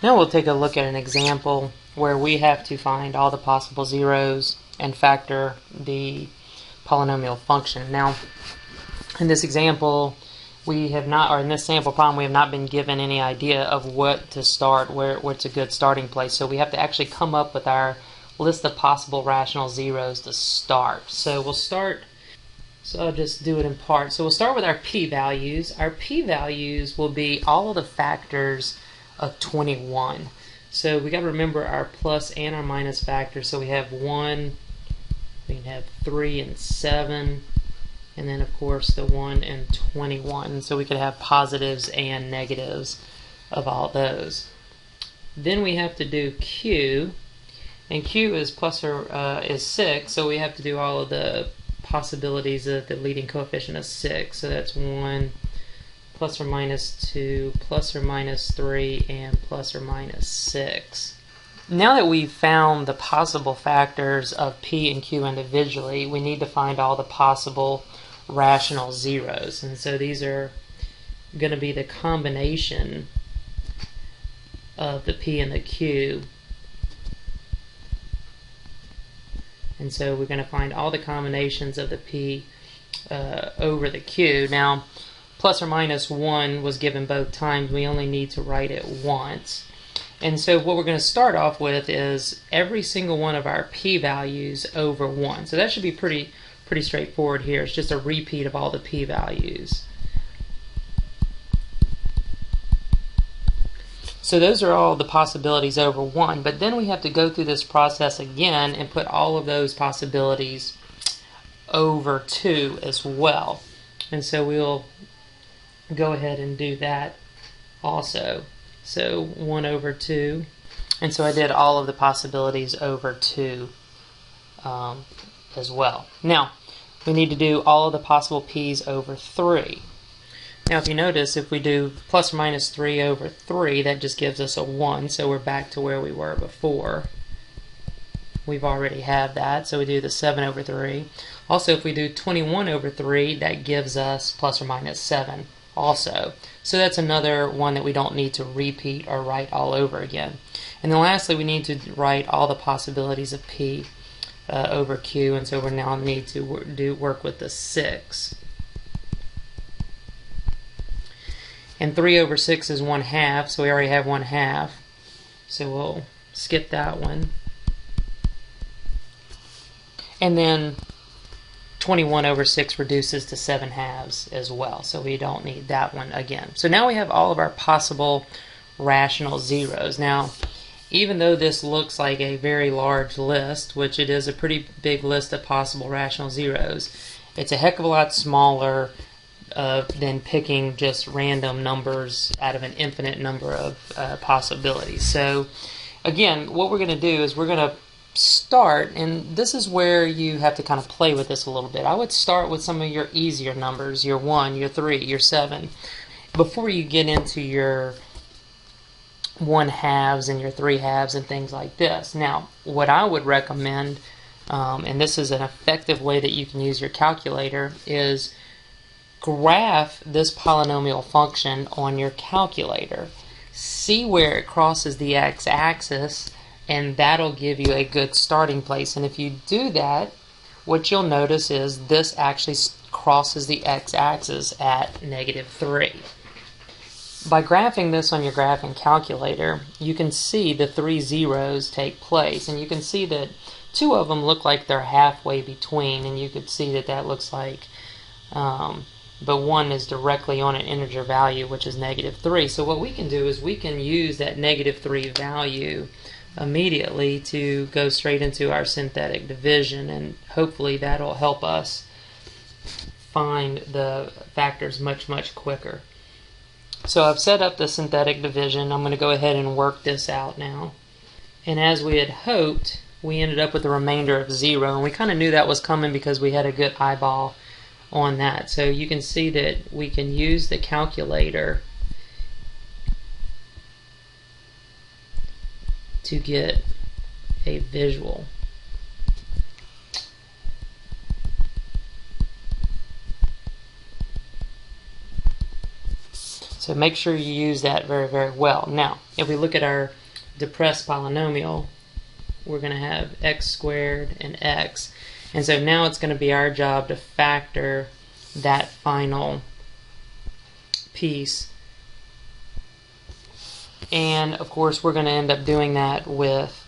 Now we'll take a look at an example where we have to find all the possible zeros and factor the polynomial function. Now, in this example, we have not, or in this sample problem, we have not been given any idea of what to start, what's a good starting place. So we have to actually come up with our list of possible rational zeros to start. So we'll start, so I'll just do it in parts. So we'll start with our p-values. Our p-values will be all of the factors of 21. So we got to remember our plus and our minus factors. So we have 1, we can have 3 and 7, and then of course the 1 and 21. So we could have positives and negatives of all those. Then we have to do q, and q is plus or is 6, so we have to do all of the possibilities of the leading coefficient of 6. So that's 1 plus or minus 2 plus or minus 3 and plus or minus 6. Now that we've found the possible factors of p and q individually, we need to find all the possible rational zeros, and so these are going to be the combination of the p and the q, and so we're going to find all the combinations of the p over the q. Now plus or minus 1 was given both times. We only need to write it once. And so what we're going to start off with is every single one of our p-values over 1. So that should be pretty straightforward here. It's just a repeat of all the p-values. So those are all the possibilities over 1. But then we have to go through this process again and put all of those possibilities over 2 as well. And so we'll go ahead and do that also. So 1 over 2, and so I did all of the possibilities over 2 as well. Now we need to do all of the possible p's over 3. Now if you notice, if we do plus or minus 3 over 3, that just gives us a 1, so we're back to where we were before. We've already had that, so we do the 7 over 3. Also, if we do 21 over 3, that gives us plus or minus 7 also. So that's another one that we don't need to repeat or write all over again. And then lastly, we need to write all the possibilities of p over q, and so we now need to work with the 6. And 3 over 6 is 1/2, so we already have 1/2. So we'll skip that one. And then 21 over 6 reduces to 7/2 as well, so we don't need that one again. So now we have all of our possible rational zeros. Now, even though this looks like a very large list, which it is a pretty big list of possible rational zeros, it's a heck of a lot smaller than picking just random numbers out of an infinite number of possibilities. So again, what we're going to do is we're going to start, and this is where you have to kind of play with this a little bit. I would start with some of your easier numbers, your 1, your 3, your 7, before you get into your 1/2s and your 3/2 and things like this. Now, what I would recommend, and this is an effective way that you can use your calculator, is graph this polynomial function on your calculator. See where it crosses the x-axis, and that'll give you a good starting place. And if you do that, what you'll notice is this actually crosses the x-axis at -3. By graphing this on your graphing calculator, you can see the 3 zeros take place, and you can see that 2 of them look like they're halfway between, and you could see that that looks like but 1 is directly on an integer value, which is -3. So what we can do is we can use that -3 value immediately to go straight into our synthetic division, and hopefully that'll help us find the factors much quicker. So I've set up the synthetic division. I'm going to go ahead and work this out now, and as we had hoped, we ended up with a remainder of 0, and we kind of knew that was coming because we had a good eyeball on that. So you can see that we can use the calculator to get a visual. So make sure you use that very, very well. Now, if we look at our depressed polynomial, we're going to have x squared and x. And so now it's going to be our job to factor that final piece. And of course we're going to end up doing that with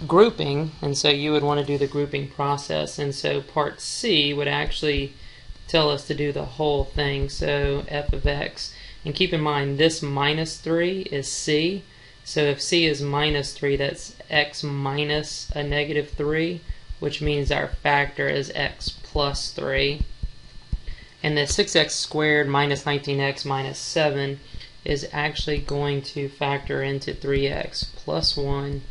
grouping, and so you would want to do the grouping process, and so part C would actually tell us to do the whole thing. So f of x, and keep in mind this minus 3 is C, so if C is minus 3, that's x minus a negative 3, which means our factor is x plus 3. And the 6x squared minus 19x minus 7 is actually going to factor into 3x plus 1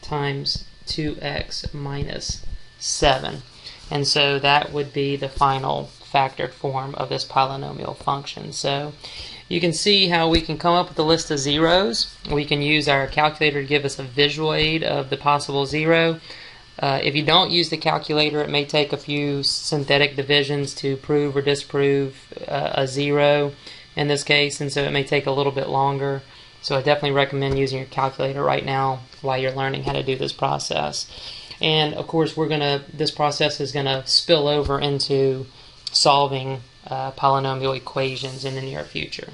times 2x minus 7. And so that would be the final factored form of this polynomial function. So you can see how we can come up with a list of zeros. We can use our calculator to give us a visual aid of the possible zero. If you don't use the calculator, it may take a few synthetic divisions to prove or disprove a zero in this case, and so it may take a little bit longer. So I definitely recommend using your calculator right now while you're learning how to do this process. And of course, this process is gonna spill over into solving polynomial equations in the near future.